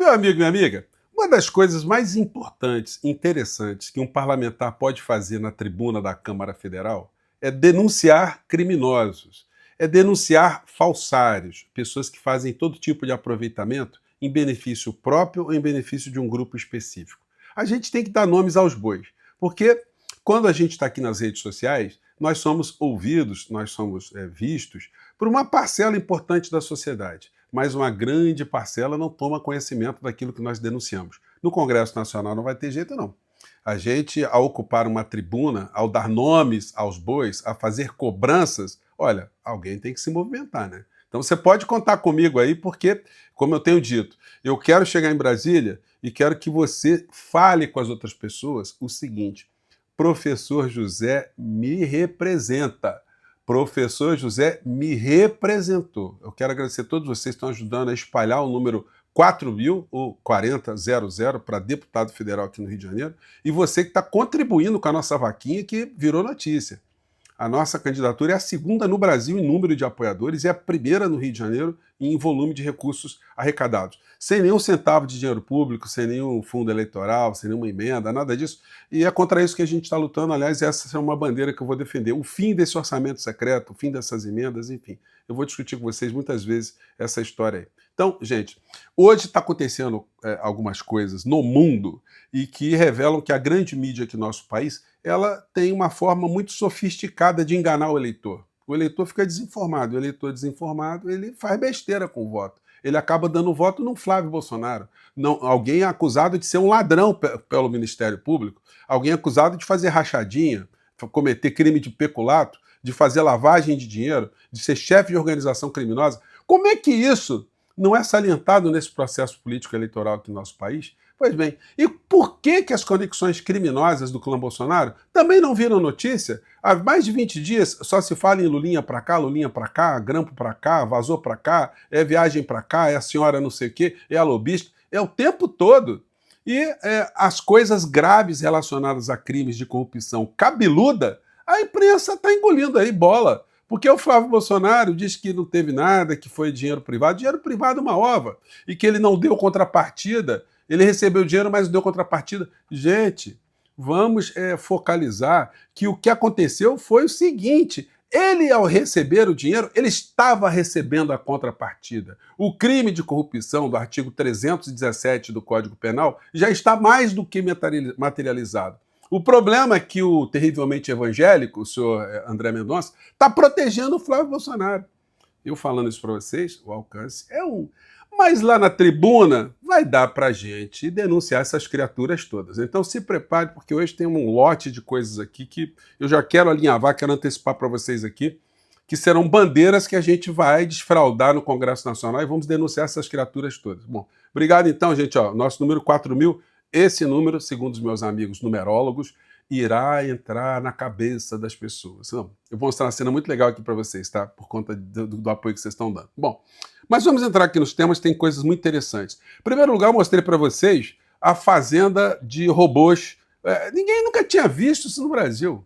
Meu amigo, minha amiga, uma das coisas mais importantes, interessantes que um parlamentar pode fazer na tribuna da Câmara Federal é denunciar criminosos, é denunciar falsários, pessoas que fazem todo tipo de aproveitamento em benefício próprio ou em benefício de um grupo específico. A gente tem que dar nomes aos bois, porque quando a gente está aqui nas redes sociais, nós somos ouvidos, nós somos vistos por uma parcela importante da sociedade, mas uma grande parcela não toma conhecimento daquilo que nós denunciamos. No Congresso Nacional não vai ter jeito, não. A gente, ao ocupar uma tribuna, ao dar nomes aos bois, a fazer cobranças, olha, alguém tem que se movimentar, né? Então você pode contar comigo aí, porque, como eu tenho dito, eu quero chegar em Brasília e quero que você fale com as outras pessoas o seguinte: professor José me representa. Professor José me representou. Eu quero agradecer a todos vocês que estão ajudando a espalhar o número 4.000 ou 4000 para deputado federal aqui no Rio de Janeiro, e você que está contribuindo com a nossa vaquinha que virou notícia. A nossa candidatura é a segunda no Brasil em número de apoiadores e a primeira no Rio de Janeiro em volume de recursos arrecadados. Sem nenhum centavo de dinheiro público, sem nenhum fundo eleitoral, sem nenhuma emenda, nada disso. E é contra isso que a gente está lutando. Aliás, essa é uma bandeira que eu vou defender. O fim desse orçamento secreto, o fim dessas emendas, enfim. Eu vou discutir com vocês muitas vezes essa história aí. Então, gente, hoje está acontecendo algumas coisas no mundo e que revelam que a grande mídia aqui no nosso país, ela tem uma forma muito sofisticada de enganar o eleitor. O eleitor fica desinformado. O eleitor desinformado, ele faz besteira com o voto. Ele acaba dando voto no Flávio Bolsonaro. Não, alguém é acusado de ser um ladrão pelo Ministério Público, alguém é acusado de fazer rachadinha, cometer crime de peculato, de fazer lavagem de dinheiro, de ser chefe de organização criminosa. Como é que isso não é salientado nesse processo político eleitoral aqui no nosso país? Pois bem, e por que as conexões criminosas do clã Bolsonaro também não viram notícia? Há mais de 20 dias só se fala em Lulinha para cá, grampo para cá, vazou para cá, é viagem para cá, é a senhora não sei o quê, é a lobista, é o tempo todo. E as coisas graves relacionadas a crimes de corrupção cabeluda, a imprensa está engolindo aí bola. Porque o Flávio Bolsonaro diz que não teve nada, que foi dinheiro privado é uma ova, e que ele não deu contrapartida. Ele recebeu dinheiro, mas não deu contrapartida. Gente, vamos focalizar que o que aconteceu foi o seguinte: ele, ao receber o dinheiro, ele estava recebendo a contrapartida. O crime de corrupção do artigo 317 do Código Penal já está mais do que materializado. O problema é que o terrivelmente evangélico, o senhor André Mendonça, está protegendo o Flávio Bolsonaro. Eu falando isso para vocês, o alcance é um. Mas lá na tribuna vai dar para a gente denunciar essas criaturas todas. Então se prepare, porque hoje tem um lote de coisas aqui que eu já quero alinhavar, quero antecipar para vocês aqui, que serão bandeiras que a gente vai desfraldar no Congresso Nacional e vamos denunciar essas criaturas todas. Bom, obrigado então, gente. Nosso número 4.000, esse número, segundo os meus amigos numerólogos, irá entrar na cabeça das pessoas. Não, eu vou mostrar uma cena muito legal aqui para vocês, tá? Por conta do apoio que vocês estão dando. Bom, mas vamos entrar aqui nos temas, tem coisas muito interessantes. Em primeiro lugar, eu mostrei para vocês a fazenda de robôs. Ninguém nunca tinha visto isso no Brasil.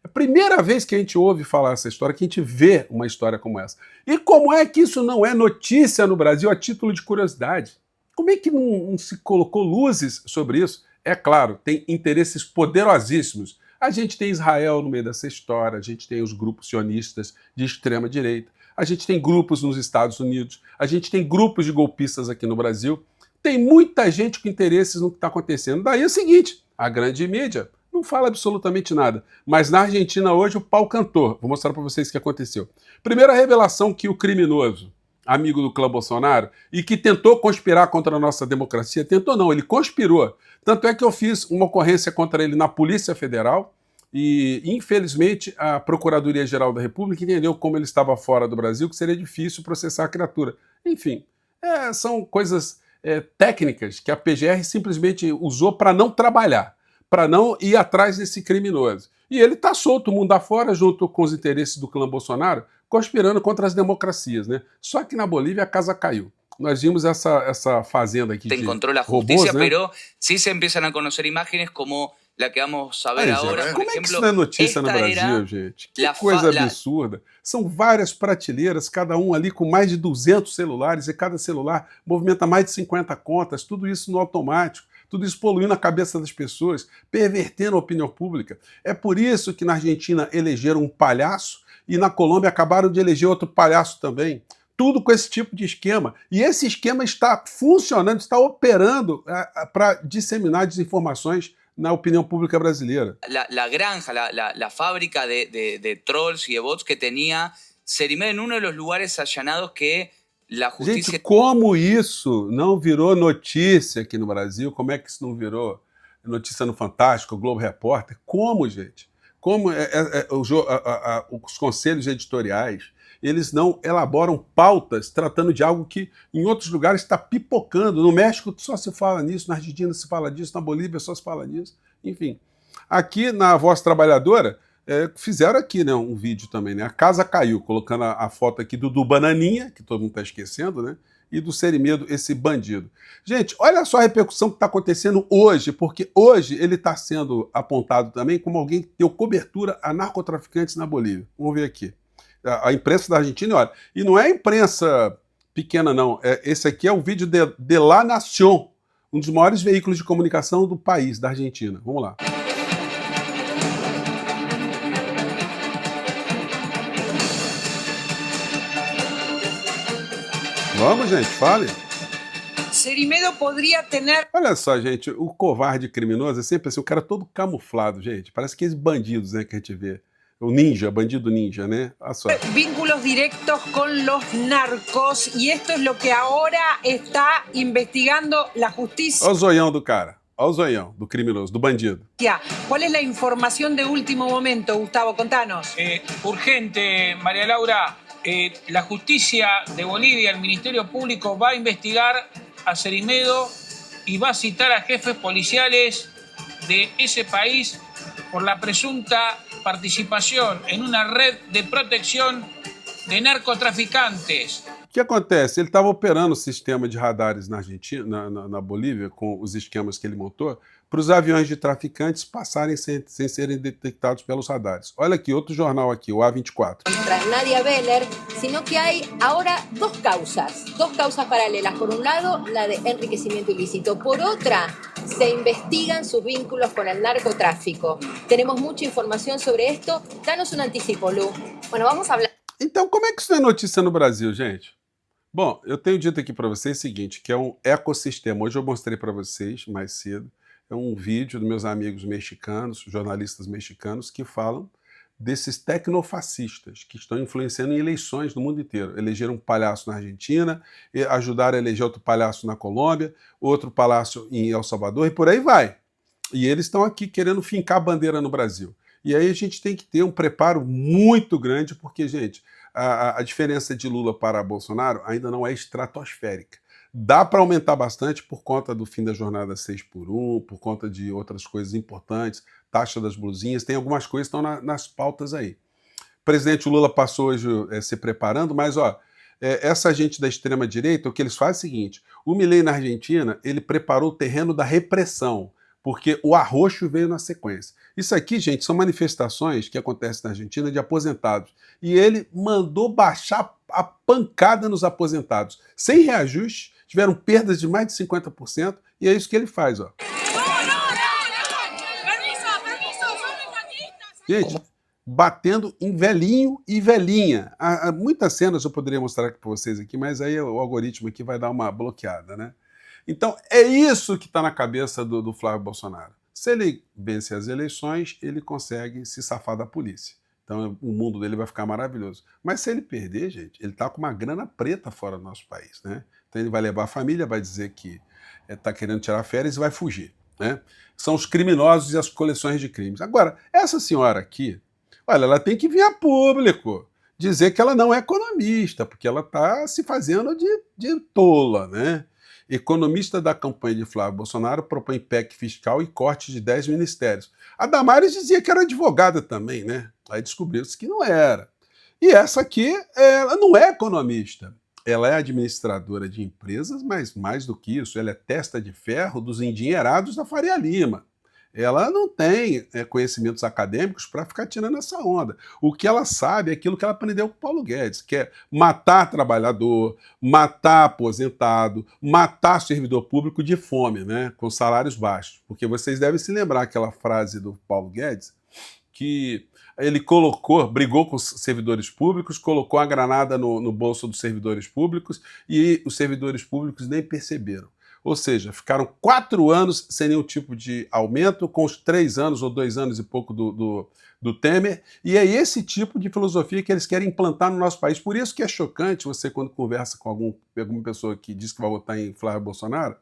É a primeira vez que a gente ouve falar essa história, que a gente vê uma história como essa. E como é que isso não é notícia no Brasil a título de curiosidade? Como é que não se colocou luzes sobre isso? É claro, tem interesses poderosíssimos. A gente tem Israel no meio dessa história, a gente tem os grupos sionistas de extrema direita, a gente tem grupos nos Estados Unidos, a gente tem grupos de golpistas aqui no Brasil. Tem muita gente com interesses no que está acontecendo. Daí é o seguinte, a grande mídia não fala absolutamente nada. Mas na Argentina hoje o pau cantou. Vou mostrar para vocês o que aconteceu. Primeira revelação que o criminoso, amigo do clã Bolsonaro, e que tentou conspirar contra a nossa democracia, tentou não, ele conspirou. Tanto é que eu fiz uma ocorrência contra ele na Polícia Federal e, infelizmente, a Procuradoria-Geral da República entendeu como ele estava fora do Brasil, que seria difícil processar a criatura. Enfim, são coisas técnicas que a PGR simplesmente usou para não trabalhar, para não ir atrás desse criminoso. E ele está solto, mundo afora, junto com os interesses do clã Bolsonaro, conspirando contra as democracias, né? Só que na Bolívia a casa caiu. Nós vimos essa fazenda aqui se de encontró la robôs, justicia, né? pero sí se empiezan a conocer imágenes como la que vamos a ver Aí, ahora, gente, por como é que isso ejemplo, não é notícia no esta Brasil, era gente? Que la, coisa absurda. São várias prateleiras, cada um ali com mais de 200 celulares, e cada celular movimenta mais de 50 contas, tudo isso no automático, tudo isso poluindo a cabeça das pessoas, pervertendo a opinião pública. É por isso que na Argentina elegeram um palhaço e na Colômbia acabaram de eleger outro palhaço também. Tudo com esse tipo de esquema. E esse esquema está funcionando, está operando para disseminar desinformações na opinião pública brasileira. la granja, la fábrica de trolls y de bots que tenía Cerimé en uno de los lugares allanados que la justicia... Gente, como isso não virou notícia aqui no Brasil? Como é que isso não virou notícia no Fantástico, Globo Repórter? Como, gente? Como os conselhos editoriais, eles não elaboram pautas tratando de algo que em outros lugares está pipocando. No México só se fala nisso, na Argentina se fala disso, na Bolívia só se fala disso. Enfim, aqui na Voz Trabalhadora, fizeram aqui, né, um vídeo também, né? A casa caiu, colocando a foto aqui do Bananinha, que todo mundo está esquecendo, né? E do Serimedo, esse bandido. Gente, olha só a repercussão que está acontecendo hoje, porque hoje ele está sendo apontado também como alguém que deu cobertura a narcotraficantes na Bolívia. Vamos ver aqui. A imprensa da Argentina, olha, e não é a imprensa pequena, não. Esse aqui é o vídeo de La Nación, um dos maiores veículos de comunicação do país, da Argentina. Vamos lá. Vamos, gente, fale. Cerimedo poderia ter... Olha só, gente, o covarde criminoso é sempre assim, o cara todo camuflado, gente. Parece aqueles bandidos, né, que a gente vê. O ninja, bandido ninja, né? Olha só. Vínculos directos com los narcos, e esto es lo que ahora está investigando la justicia. Olha o zoião do cara. Olha o zoião do criminoso, do bandido. ¿Cuál es la información de último momento, Gustavo? Contanos. Urgente, María Laura. La justicia de Bolivia, el Ministerio Público, va a investigar a Cerimedo y va a citar a jefes policiales de ese país por la presunta participación en una red de protección de narcotraficantes. O que acontece? Ele estava operando o sistema de radares na Argentina, na Bolívia, com os esquemas que ele montou, para os aviões de traficantes passarem sem serem detectados pelos radares. Olha aqui, outro jornal aqui, o A24. Contra Nadia Beller, sino que hay ahora dos causas paralelas. Por un lado, la de enriquecimiento ilícito. Por otra, se investigan sus vínculos con el narcotráfico. Tenemos mucha información sobre esto. Danos un anticipo, Lu. Bueno, vamos a hablar... Então, como é que isso não é notícia no Brasil, gente? Bom, eu tenho dito aqui para vocês o seguinte, que é um ecossistema. Hoje eu mostrei para vocês, mais cedo, é um vídeo dos meus amigos mexicanos, jornalistas mexicanos, que falam desses tecnofascistas que estão influenciando em eleições no mundo inteiro. Elegeram um palhaço na Argentina, ajudaram a eleger outro palhaço na Colômbia, outro palhaço em El Salvador, e por aí vai. E eles estão aqui querendo fincar a bandeira no Brasil. E aí a gente tem que ter um preparo muito grande, porque, gente, a diferença de Lula para Bolsonaro ainda não é estratosférica. Dá para aumentar bastante por conta do fim da jornada 6x1, por conta de outras coisas importantes, taxa das blusinhas, tem algumas coisas que estão nas pautas aí. O presidente Lula passou hoje se preparando, mas essa gente da extrema-direita, o que eles fazem é o seguinte, o Milei na Argentina, ele preparou o terreno da repressão, porque o arroxo veio na sequência. Isso aqui, gente, são manifestações que acontecem na Argentina de aposentados. E ele mandou baixar a pancada nos aposentados. Sem reajuste, tiveram perdas de mais de 50%, e é isso que ele faz, ó. Gente, batendo em velhinho e velhinha. Há muitas cenas eu poderia mostrar aqui para vocês aqui, mas aí o algoritmo aqui vai dar uma bloqueada, né? Então, é isso que está na cabeça do Flávio Bolsonaro. Se ele vencer as eleições, ele consegue se safar da polícia. Então, o mundo dele vai ficar maravilhoso. Mas se ele perder, gente, ele está com uma grana preta fora do nosso país, né? Então, ele vai levar a família, vai dizer que está querendo tirar férias e vai fugir, né? São os criminosos e as coleções de crimes. Agora, essa senhora aqui, olha, ela tem que vir a público dizer que ela não é economista, porque ela está se fazendo de tola, né? Economista da campanha de Flávio Bolsonaro propõe PEC fiscal e corte de 10 ministérios. A Damares dizia que era advogada também, né? Aí descobriu-se que não era. E essa aqui, ela não é economista. Ela é administradora de empresas, mas mais do que isso, ela é testa de ferro dos endinheirados da Faria Lima. ela não tem conhecimentos acadêmicos para ficar tirando essa onda. O que ela sabe é aquilo que ela aprendeu com o Paulo Guedes, que é matar trabalhador, matar aposentado, matar servidor público de fome, né, com salários baixos. Porque vocês devem se lembrar aquela frase do Paulo Guedes, que ele brigou com os servidores públicos, colocou a granada no bolso dos servidores públicos e os servidores públicos nem perceberam. Ou seja, ficaram 4 anos sem nenhum tipo de aumento, com os 3 anos ou 2 anos e pouco do Temer, e é esse tipo de filosofia que eles querem implantar no nosso país. Por isso que é chocante você, quando conversa com alguma pessoa que diz que vai votar em Flávio Bolsonaro,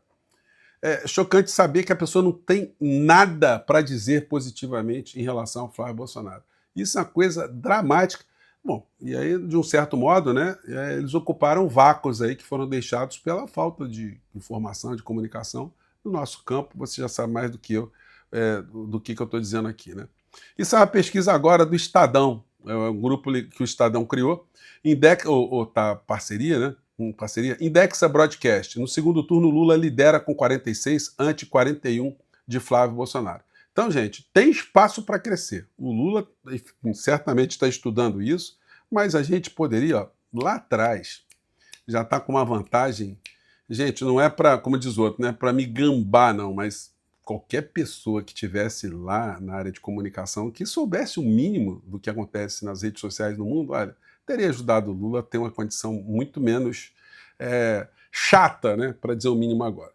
é chocante saber que a pessoa não tem nada para dizer positivamente em relação ao Flávio Bolsonaro. Isso é uma coisa dramática. Bom, e aí, de um certo modo, né, eles ocuparam vácuos aí que foram deixados pela falta de informação, de comunicação no nosso campo. Você já sabe mais do que eu, do que eu estou dizendo aqui, né? Isso é uma pesquisa agora do Estadão, é um grupo que o Estadão criou, parceria, né? Indexa Broadcast. No segundo turno, Lula lidera com 46 ante 41 de Flávio Bolsonaro. Então, gente, tem espaço para crescer. O Lula certamente está estudando isso, mas a gente poderia, lá atrás, já está com uma vantagem. Gente, não é para, como diz o outro, não é para me gambar, não, mas qualquer pessoa que estivesse lá na área de comunicação, que soubesse o mínimo do que acontece nas redes sociais no mundo, olha, teria ajudado o Lula a ter uma condição muito menos chata, né, para dizer o mínimo agora.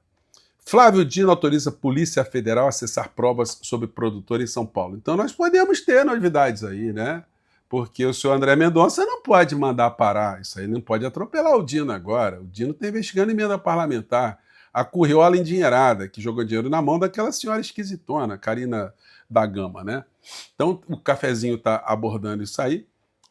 Flávio Dino autoriza a Polícia Federal a acessar provas sobre produtor em São Paulo. Então nós podemos ter novidades aí, né? Porque o senhor André Mendonça não pode mandar parar, isso aí não pode atropelar o Dino agora. O Dino está investigando emenda parlamentar, a curriola endinheirada, que jogou dinheiro na mão daquela senhora esquisitona, Karina da Gama, né? Então o cafezinho está abordando isso aí.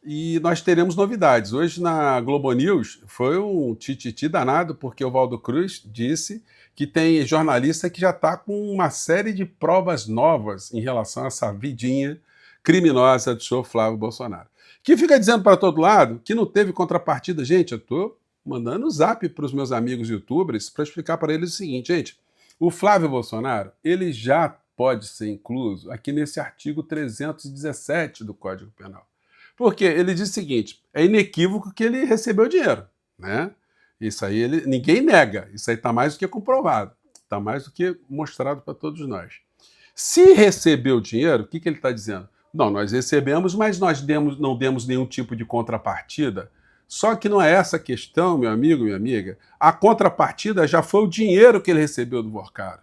E nós teremos novidades. Hoje na Globo News foi um tititi danado, porque o Valdo Cruz disse que tem jornalista que já está com uma série de provas novas em relação a essa vidinha criminosa do senhor Flávio Bolsonaro. Que fica dizendo para todo lado que não teve contrapartida. Gente, eu estou mandando um zap para os meus amigos youtubers para explicar para eles o seguinte, gente, o Flávio Bolsonaro, ele já pode ser incluso aqui nesse artigo 317 do Código Penal. Porque ele diz o seguinte, é inequívoco que ele recebeu dinheiro, né? Isso aí ninguém nega, isso aí está mais do que comprovado, está mais do que mostrado para todos nós. Se recebeu dinheiro, o que ele está dizendo? Não, nós recebemos, mas nós não demos nenhum tipo de contrapartida. Só que não é essa a questão, meu amigo, minha amiga. A contrapartida já foi o dinheiro que ele recebeu do Vorcaro.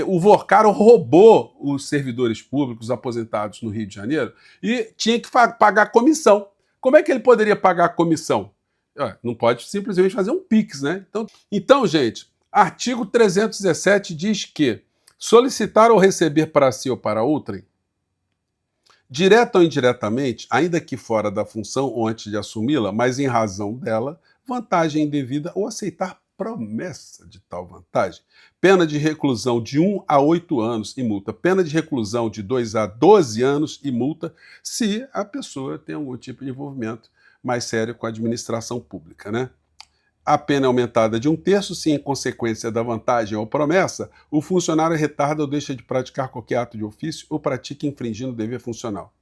O Vorcaro roubou os servidores públicos aposentados no Rio de Janeiro e tinha que pagar comissão. Como é que ele poderia pagar a comissão? Não pode simplesmente fazer um Pix, né? Então, gente, artigo 317 diz que solicitar ou receber para si ou para outrem, direta ou indiretamente, ainda que fora da função ou antes de assumi-la, mas em razão dela, vantagem indevida ou aceitar promessa de tal vantagem. Pena de reclusão de 1 a 8 anos e multa. Pena de reclusão de 2 a 12 anos e multa se a pessoa tem algum tipo de envolvimento mais sério com a administração pública, né? A pena é aumentada de 1/3 se, em consequência da vantagem ou promessa, o funcionário retarda ou deixa de praticar qualquer ato de ofício ou pratica infringindo o dever funcional.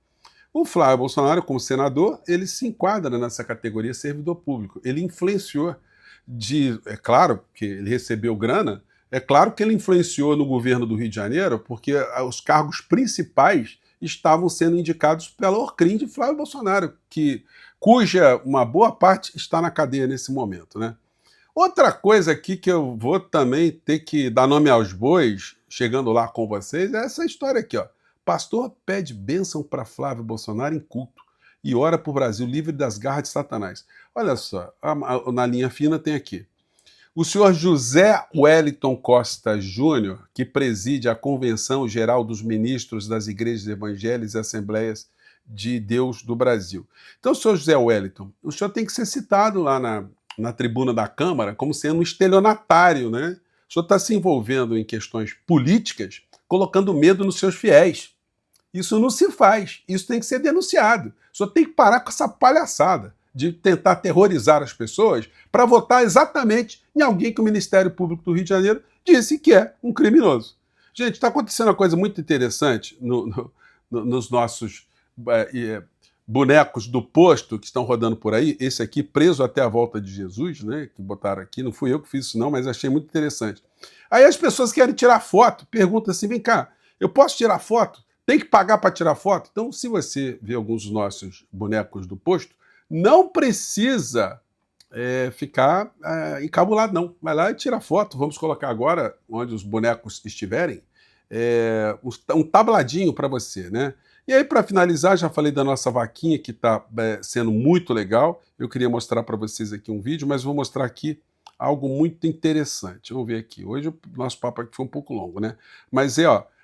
O Flávio Bolsonaro, como senador, ele se enquadra nessa categoria servidor público. Ele influenciou é claro que ele recebeu grana, é claro que ele influenciou no governo do Rio de Janeiro, porque os cargos principais estavam sendo indicados pela Orcrim de Flávio Bolsonaro, cuja uma boa parte está na cadeia nesse momento, né? Outra coisa aqui que eu vou também ter que dar nome aos bois, chegando lá com vocês, é essa história aqui, ó. Pastor pede bênção para Flávio Bolsonaro em culto e ora por Brasil livre das garras de Satanás. Olha só, na linha fina tem aqui. O senhor José Wellington Costa Júnior, que preside a Convenção Geral dos Ministros das Igrejas Evangélicas e Assembleias de Deus do Brasil. Então, senhor José Wellington, o senhor tem que ser citado lá na tribuna da Câmara como sendo um estelionatário, né? O senhor está se envolvendo em questões políticas, colocando medo nos seus fiéis. Isso não se faz, isso tem que ser denunciado. O senhor tem que parar com essa palhaçada de tentar aterrorizar as pessoas para votar exatamente em alguém que o Ministério Público do Rio de Janeiro disse que é um criminoso. Gente, está acontecendo uma coisa muito interessante nos nossos bonecos do posto que estão rodando por aí. Esse aqui, preso até a volta de Jesus, né? Que botaram aqui. Não fui eu que fiz isso, não, mas achei muito interessante. Aí as pessoas querem tirar foto, perguntam assim: vem cá, eu posso tirar foto? Tem que pagar para tirar foto? Então, se você vê alguns dos nossos bonecos do posto, não precisa ficar encabulado, não. Vai lá e tira foto. Vamos colocar agora, onde os bonecos estiverem, um tabladinho para você, né? E aí, para finalizar, já falei da nossa vaquinha, que está sendo muito legal. Eu queria mostrar para vocês aqui um vídeo, mas vou mostrar aqui algo muito interessante. Vamos ver aqui. Hoje o nosso papo aqui foi um pouco longo, né? Mas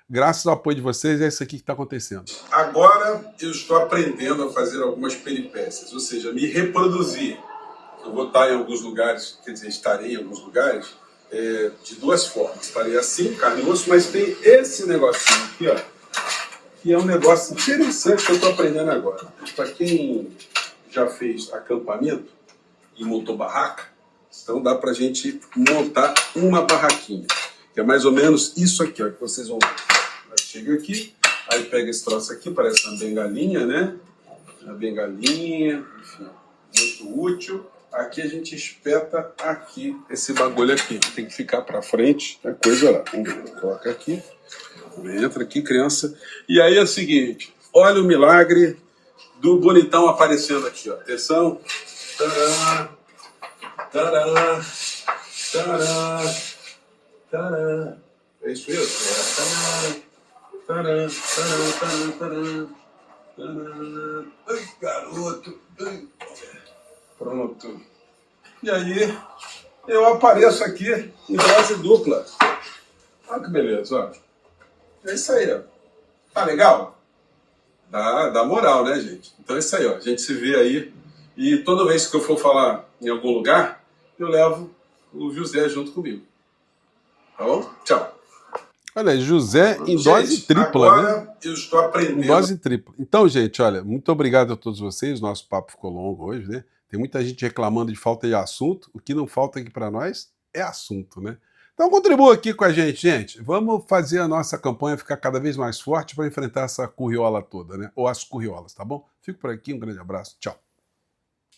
graças ao apoio de vocês, é isso aqui que está acontecendo. Agora eu estou aprendendo a fazer algumas peripécias, ou seja, me reproduzir. Eu vou estar em alguns lugares, quer dizer, estarei em alguns lugares de duas formas. Estarei assim, carne e osso, mas tem esse negocinho aqui, ó, que é um negócio interessante que eu estou aprendendo agora. Para quem já fez acampamento e montou barraca, então dá para a gente montar uma barraquinha, que é mais ou menos isso aqui, ó, que vocês vão ver. Chega aqui, aí pega esse troço aqui, parece uma bengalinha, né? Uma bengalinha, enfim, muito útil. Aqui a gente espeta aqui esse bagulho aqui. Tem que ficar para frente, é coisa lá. Coloca aqui, entra aqui, criança. E aí é o seguinte, olha o milagre do bonitão aparecendo aqui, ó. Atenção. Tadã, tadã, tadã, tadã. É isso mesmo? Tadã, tadã, tadã, tadã, tadã. Ai, garoto. Ai. Pronto. E aí, eu apareço aqui em dose dupla. Olha que beleza, ó. É isso aí, ó. Tá legal? Dá moral, né, gente? Então é isso aí, ó. A gente se vê aí. E toda vez que eu for falar em algum lugar, eu levo o José junto comigo. Tá bom? Tchau. Olha, José em dose tripla, agora, né? Eu estou aprendendo. Em dose tripla. Então, gente, olha, muito obrigado a todos vocês. Nosso papo ficou longo hoje, né? Tem muita gente reclamando de falta de assunto. O que não falta aqui para nós é assunto, né? Então contribua aqui com a gente. Vamos fazer a nossa campanha ficar cada vez mais forte para enfrentar essa curriola toda, né? Ou as curriolas, tá bom? Fico por aqui, um grande abraço, tchau.